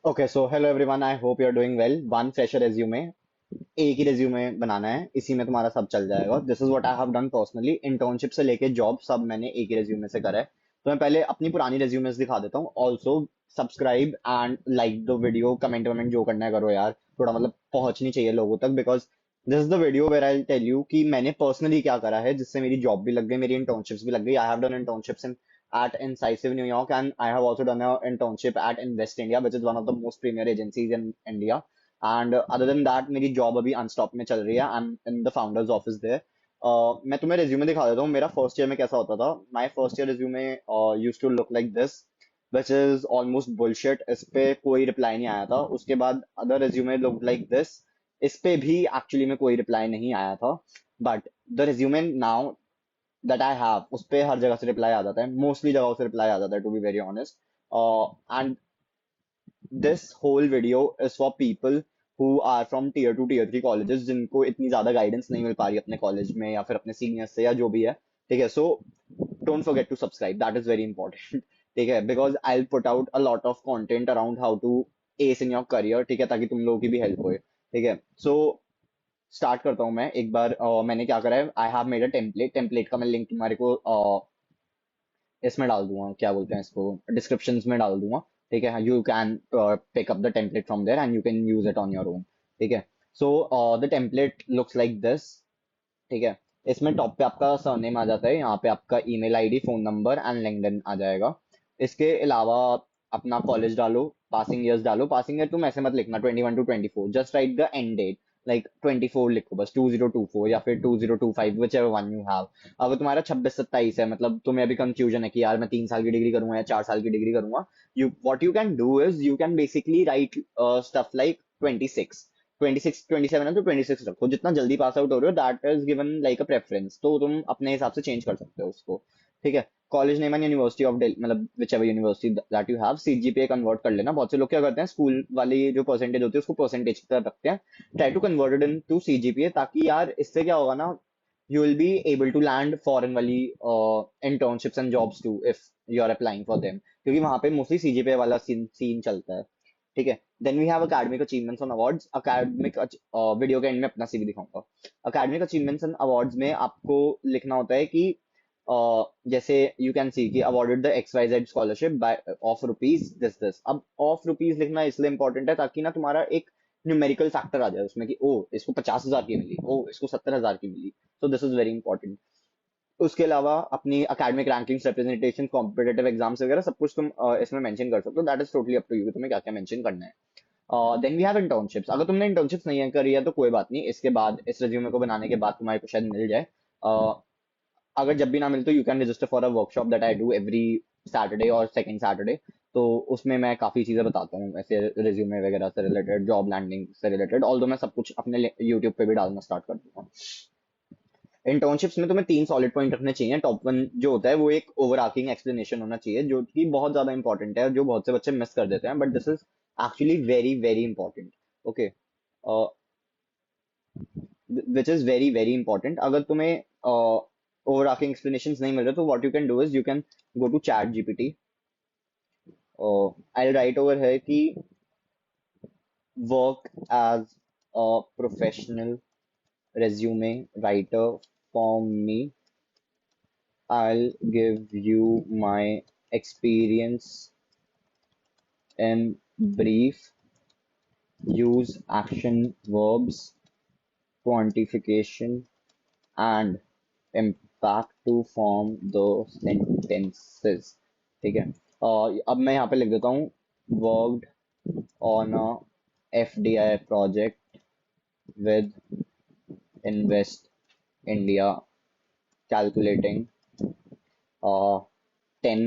Okay so hello everyone, I hope you are doing well. One fresher resume, एक ही resume बनाना है, इसी में तुम्हारा सब चल जाएगा। This is what I have done personally. Internship से लेके जॉब सब मैंने एक ही रेज्यूमे से करा है। तो मैं पहले अपनी पुरानी रेज्यूमेस दिखा देता हूँ। Also subscribe and like the video, comment वमेंट जो करना है करो यार, थोड़ा मतलब पहुंचनी चाहिए लोगों तक, because this is the video where I tell you कि मैंने पर्सनली क्या करा है जिससे मेरी जॉब भी लग गई, मेरी इंटर्नशिप्स भी लग गई। I have done internships in at Incisive New York, and I have also done an internship at Invest India, which is one of the most premier agencies in India. And other than that, मेरी job अभी Unstop में चल रही है। I am in the founders office there. मैं तुम्हें resume दिखा देता हूँ मेरा फर्स्ट ईयर में कैसा होता था। My first year resume used to look like this, which is almost bullshit। इस पे कोई रिप्लाई नहीं आया था। उसके बाद other resume look like this, इस पे भी एक्चुअली में कोई रिप्लाई नहीं आया था। But the resume now that I have, उस पे हर जगह से रिप्लाई आ जाता है, मोस्टली जगहों से रिप्लाई आ जाता है, to be very honest. And this whole video is for people who are from tier 2 tier 3 colleges, जिनको इतनी ज्यादा गाइडेंस नहीं मिल पा रही अपने कॉलेज में या फिर अपने सीनियर से या जो भी है। ठीक है, so don't forget to subscribe, that is very important. ठीक है, because I will put out a lot of content around how to ace in your career. ठीक है, ताकि तुम लोगों की भी हेल्प हो। ठीक है, सो स्टार्ट करता हूँ मैं एक बार। मैंने क्या करा है, I have made a template. Template का मैं लिंक तुम्हारे को इसमें डाल दूंगा, क्या बोलते हैं इसको, डिस्क्रिप्शन में डाल दूंगा। ठीक है, you can pick up the template from there and you can use it on your own. ठीक है, so the template looks like this. ठीक है, इसमें टॉप पे आपका सरनेम आ जाता है, यहाँ पे आपका email ID, phone number and LinkedIn आ जाएगा। इसके अलावा अपना कॉलेज डालो, पासिंग ईयर्स डालो। पासिंग ईयर तुम ऐसे मत लिखना 21 to 24, just write the end date, like 24 लिखो बस, 2024 या फिर 2025, whichever one you have. अगर तुम्हारा 26 27 है, मतलब तुम्हें अभी कंफ्यूजन है कि यार मैं 3 साल की डिग्री करूंगा या 4 साल की डिग्री करूंगा, you what you can do is you can basically right stuff like 26। 26 27 है तो 26 रखो। जितना जल्दी पास आउट हो रहे हो, that is given like a preference, तो तुम अपने हिसाब से चेंज कर सकते हो उसको। ठीक है, college name and university of Delhi, मतलब whichever university that you have, CGPA convert कर लेना। बहुत से लोग क्या करते हैं, स्कूल वाली जो परसेंटेज होती है उसको परसेंटेज की तरह रखते हैं। Try to convert it into CGPA, ताकि यार इससे क्या होगा ना, you will be able to land foreign वाली internships and jobs too if you are applying for them, क्योंकि वहां पे मोस्टली सीजीपीए वाला सीन चलता है। ठीक है, then we have academic achievements on awards. Academic video के एंड में अपना सीवी दिखाऊंगा। अकेडमिक अचीवमेंट्स एंड अवार्ड्स में आपको लिखना होता है कि जैसे यू कैन सी कि awarded the X Y Z scholarship by of rupees this this. अब ऑफ रुपीज लिखना इसलिए इंपॉर्टेंट है ताकि ना तुम्हारा एक न्यूमेरिकल फैक्टर आ जाए उसमें कि ओ इसको 50,000 की मिली, ओ इसको 70,000 की मिली। तो दिस इज वेरी इंपॉर्टेंट। उसके अलावा अपनी academic rankings, representation, competitive exams वगैरह सब कुछ तुम इसमें मेंशन कर सकते हो। That is totally up to you, तुम्हें क्या क्या मेंशन करना है। Then we have internships. अगर तुमने इंटर्नशिप्स नहीं करी है तो कोई बात नहीं, इसके बाद इस रिज्यूमे को बनाने के बाद तुम्हारे को शायद मिल जाए। Uh, अगर जब भी ना मिले तो you can register for a workshop that I do every Saturday और सेकंड सैटरडे। तो उसमें मैं काफी चीजें बताता हूँ ऐसे रिज्यूमे वगैरह से रिलेटेड, जॉब लैंडिंग से रिलेटेड। ऑल्दो मैं सब कुछ अपने यूट्यूब पे भी डालना स्टार्ट कर दूंगा। इंटर्नशिप्स में तुम्हें 3 सॉलिड पॉइंट रखने चाहिए। टॉप वन जो होता है वो एक ओवर आर्किंग एक्सप्लेनेशन होना चाहिए, जो कि बहुत ज्यादा इंपॉर्टेंट है, जो बहुत से बच्चे मिस कर देते हैं, but this is actually very very important. Okay, which is very very important. अगर तुम्हें ओवर आर्किंग एक्सप्लेनेशन नहीं मिल रहे तो what you can do is you can go to ChatGPT. I write over है कि work as a professional resume writer for me. I'll give you my experience in brief. Use action verbs, quantification, and impact to form the sentences. ठीक है, अब मैं यहाँ पे लिख देता हूँ worked on a FDI project with Invest India, calculating 10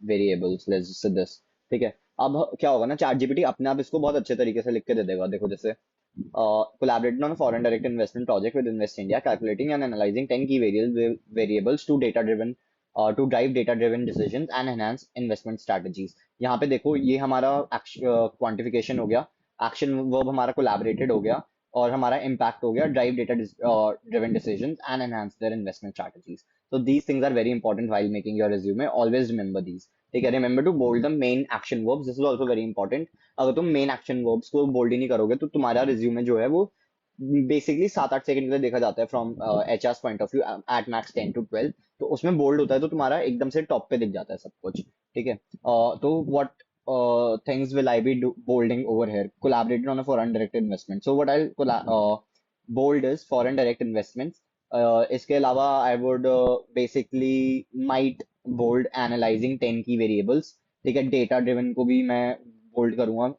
variables, let's say this. ठीक है, अब क्या होगा ना, चैट जीपीटी अपने आप इसको बहुत अच्छे तरीके से लिख के दे देगा। देखो जैसे collaborated on a foreign direct investment project with Invest India, calculating and analyzing 10 key variables to data driven to drive data driven decisions and enhance investment strategies। यहाँ पे देखो ये हमारा क्वांटिफिकेशन हो गया, एक्शन वर्ब हमारा कोलैबोरेटेड हो गया, और हमारा इम्पैक्ट हो गया drive data driven decisions and enhance their investment strategies. So these things are very important while making your resume. Always remember these. ठीक है, remember to bold the main action verbs, this is also very important. अगर तुम main action verbs को bold ही नहीं करोगे तो तुम्हारा रिज्यूमे जो है वो बेसिकली 7-8 सेकंड के लिए देखा जाता है from H R point of view, at max 10 to 12। तो उसमें बोल्ड होता है तो तुम्हारा एकदम से टॉप पे दिख जाता है सब कुछ। ठीक है, तो what things will I be bolding over here? Collaborated on a foreign direct investment. So what I'll bold is foreign direct investments. इसके अलावा I would basically might bold analyzing 10 key variables। ठीक है, डेटा ड्रिवन को भी मैं bold करूंगा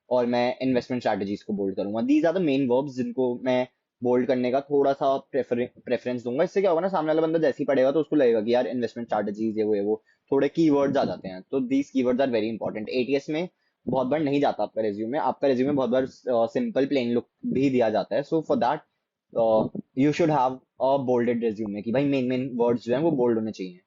और मैं इन्वेस्टमेंट स्ट्रैटेजीज को बोल्ड करूंगा। These are the main verbs जिनको मैं बोल्ड करने का थोड़ा सा प्रेफरेंस दूंगा। इससे क्या होगा ना, सामने वाला बंदा जैसे ही पढ़ेगा तो उसको लगेगा कि यार इन्वेस्टमेंट स्ट्रैटेजीज ये वो थोड़े कीवर्ड्स आ जाते हैं, तो these keywords are very important. ATS में बहुत बार नहीं जाता आपका रिज्यूमे, आपका रिज्यूमे बहुत बार सिंपल प्लेन लुक भी दिया जाता है। So for that you should have a bolded resume कि भाई मेन मेन वर्ड्स जो हैं वो बोल्ड होने चाहिए।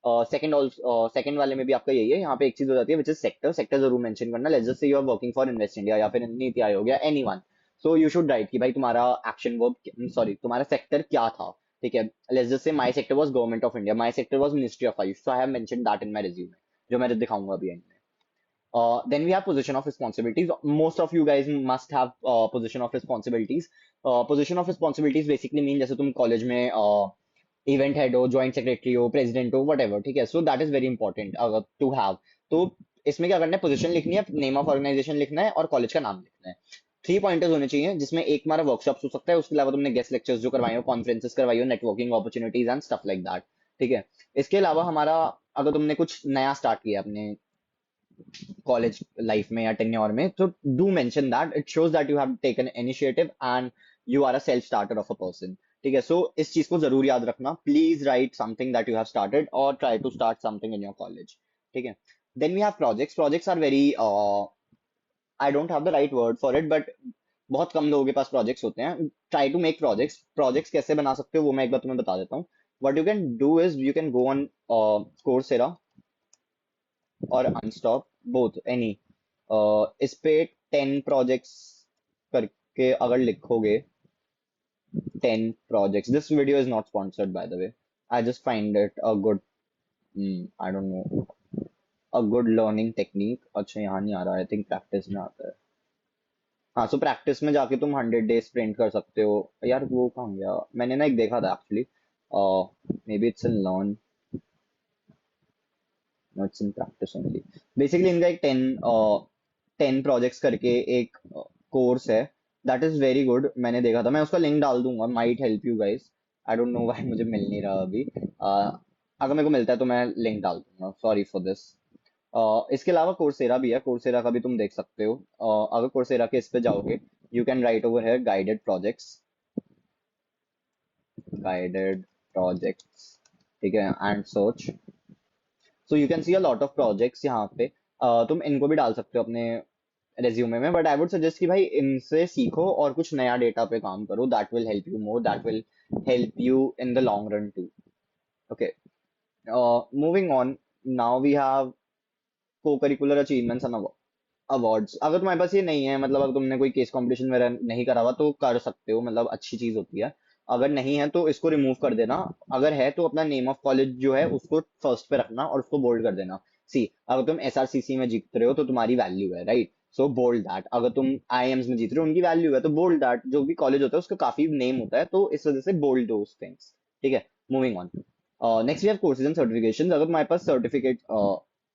सेकंड वाले में भी आपका यही है, यहाँ पे एक चीज हो जाती है विच इज सेक्टर। सेक्टर जरूर मेंशन करना। Let's just say you are working for Invest India या फिर नीति आयोग या anyone, so you should write कि भाई तुम्हारा एक्शन वर्ब, सॉरी तुम्हारा सेक्टर क्या था। ठीक है, let's just say my sector was Government of India, my sector was Ministry of AYUSH, so I have mentioned that in my resume, जो मैं दिखाऊंगा अभी एंड में। Then we have position of responsibilities. Most of you guys must have position of responsibilities. Position of responsibilities basically mean जैसे तुम college में event head हो, joint secretary हो, प्रेसिडेंट हो, वट एवर। ठीक है, so that is very important to have. तो इसमें क्या करना है, पोजीशन लिखनी है, नेम ऑफ ऑर्गेनाइजेशन लिखना है और कॉलेज का नाम लिखना है। 3 पॉइंटर्स होने चाहिए जिसमें एक हमारा वर्कशॉप हो सकता है, उसके अलावा तुमने गेस्ट लेक्चर्स जो करवाए हो, कॉन्फ्रेंसेस करवाई हो, networking opportunities and stuff like that. ठीक है, इसके अलावा हमारा अगर तुमने कुछ नया स्टार्ट किया अपने कॉलेज लाइफ में या टेन्योर में, तो do mention that, it shows that you have taken initiative and you are a self starter of a person. ठीक है, सो इस चीज को जरूर याद रखना। Please write something that you have started और try to start something in your college. ठीक है, then we have projects. Projects are very, I don't have the right word for it, but बहुत कम लोगों के पास प्रोजेक्ट्स होते हैं। Try to make projects. Projects कैसे बना सकते हो वो मैं एक बार तुम्हें बता देता हूँ। What you can do is you can go on Coursera और अनस्टॉप, बोथ एनी। इस पे 10 प्रोजेक्ट्स करके अगर लिखोगे, 10 projects, this video is not sponsored by the way, I just find it a good, I don't know, a good learning technique. अच्छा यहाँ नहीं आ रहा, आई थिंक प्रैक्टिस में आता है। हाँ, सो प्रैक्टिस में जाके तुम 100 डेज स्प्रिंट कर सकते हो। यार वो कहाँ गया, मैंने ना एक देखा था actually, maybe it's in learn, no it's in practice only. Basically इनका एक 10 प्रोजेक्ट्स करके एक कोर्स है, दैट इज वेरी गुड। मैंने देखा था, मैं उसका लिंक डाल दूंगा, might help you guys. I don't know why मुझे मिल नहीं रहा अभी। अगर मेरे को मिलता है तो मैं लिंक डाल दूंगा, सॉरी फॉर दिस। इसके अलावा कोर्सेरा भी है, कोर्सेरा का भी तुम देख सकते हो। अगर कोर्सेरा के इस पे जाओगे, you can write over here guided projects, guided projects. ठीक है, and search, so you can C a lot of projects यहाँ पे। तुम इनको भी डाल सकते हो अपने रेज्यूमे में, बट आई वुड सजेस्ट कि भाई इनसे सीखो और कुछ नया डेटा पे काम करो, that will help you more, that will help you in the long run too. Okay, moving on, now we have co-curricular achievements and awards. अगर तुम्हारे पास ये नहीं है, मतलब अगर तुमने कोई केस कंपटीशन वगैरह नहीं करा हुआ तो कर सकते हो, मतलब अच्छी चीज होती है। अगर नहीं है तो इसको रिमूव कर देना। अगर है तो अपना नेम ऑफ कॉलेज जो है उसको फर्स्ट पे रखना और उसको बोल्ड कर देना। सी, अगर तुम एसआरसीसी में जीत रहे हो तो तुम्हारी वैल्यू है, राइट, सो बोल्ड दैट। अगर तुम आईएम्स में जीत रहे हो उनकी वैल्यू है, तो बोल्ड दैट। जो भी कॉलेज होता है उसका काफी नेम होता है, तो इस वजह से बोल्ड दोस थिंग्स। ठीक है, moving on, next we have courses and certifications. अगर तुम्हारे पास सर्टिफिकेट,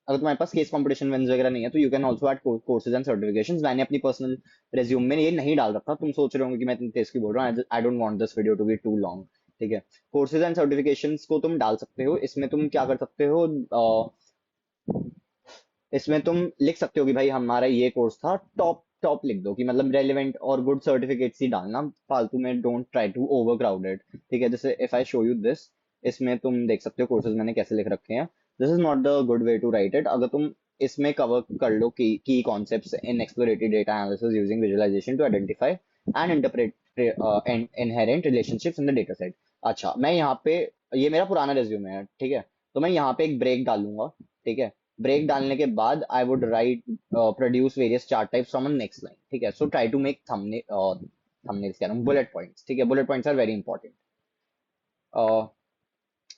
अगर तुम्हारे पास केस कंपटीशन विन्स वगैरह नहीं है तो you can also add courses and certifications. मैंने अपनी पर्सनल रिज्यूम में ये नहीं डाल रखा, तुम सोच रहे होंगे कि मैं इतनी तेज की बोल रहा हूँ, I don't want this video to be too long. ठीक है, कोर्सेज एंड सर्टिफिकेशंस को तुम डाल सकते हो। इसमें तुम क्या कर सकते हो, इसमें तुम लिख सकते हो कि भाई हमारा ये कोर्स था, टॉप टॉप लिख दो, कि मतलब रेलिवेंट और गुड सर्टिफिकेट्स ही डालना, फालतू में don't try to overcrowded. ठीक है, जैसे if I show you this, इसमें तुम देख सकते हो कोर्सेज मैंने कैसे लिख रखे हैं। This is not the good way to write it. अगर तुम इसमें कवर कर लो की concepts in exploratory data analysis using visualisation to identify and interpret inherent relationships in the data set. अच्छा, मैं यहाँ पे, ये मेरा पुराना रिज्यूमे है, ठीक है, तो मैं यहाँ पे एक ब्रेक डालूंगा। ठीक है, ब्रेक डालने के बाद I would write produce various chart types from next line. ठीक है, so try to make thumbnails, कह रहा हूँ बुलेट पॉइंट्स। ठीक है, bullet points are very important.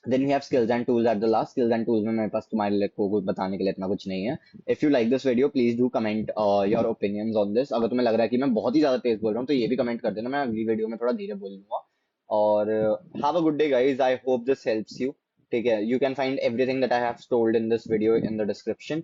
Then we have skills and tools at the last. Skills and tools में मेरे पास तुम्हारे लिए को कुछ बताने के लिए इतना कुछ नहीं है। If you like this video please do comment your opinions on this. अगर तुम्हें लग रहा है कि मैं बहुत ही ज्यादा तेज बोल रहा हूँ तो ये भी कमेंट कर देना, मैं अगली वीडियो में थोड़ा धीरे बोल दूंगा। और have a good day guys, I hope this helps you. ठीक है, you can find everything that I have told in this video in the description.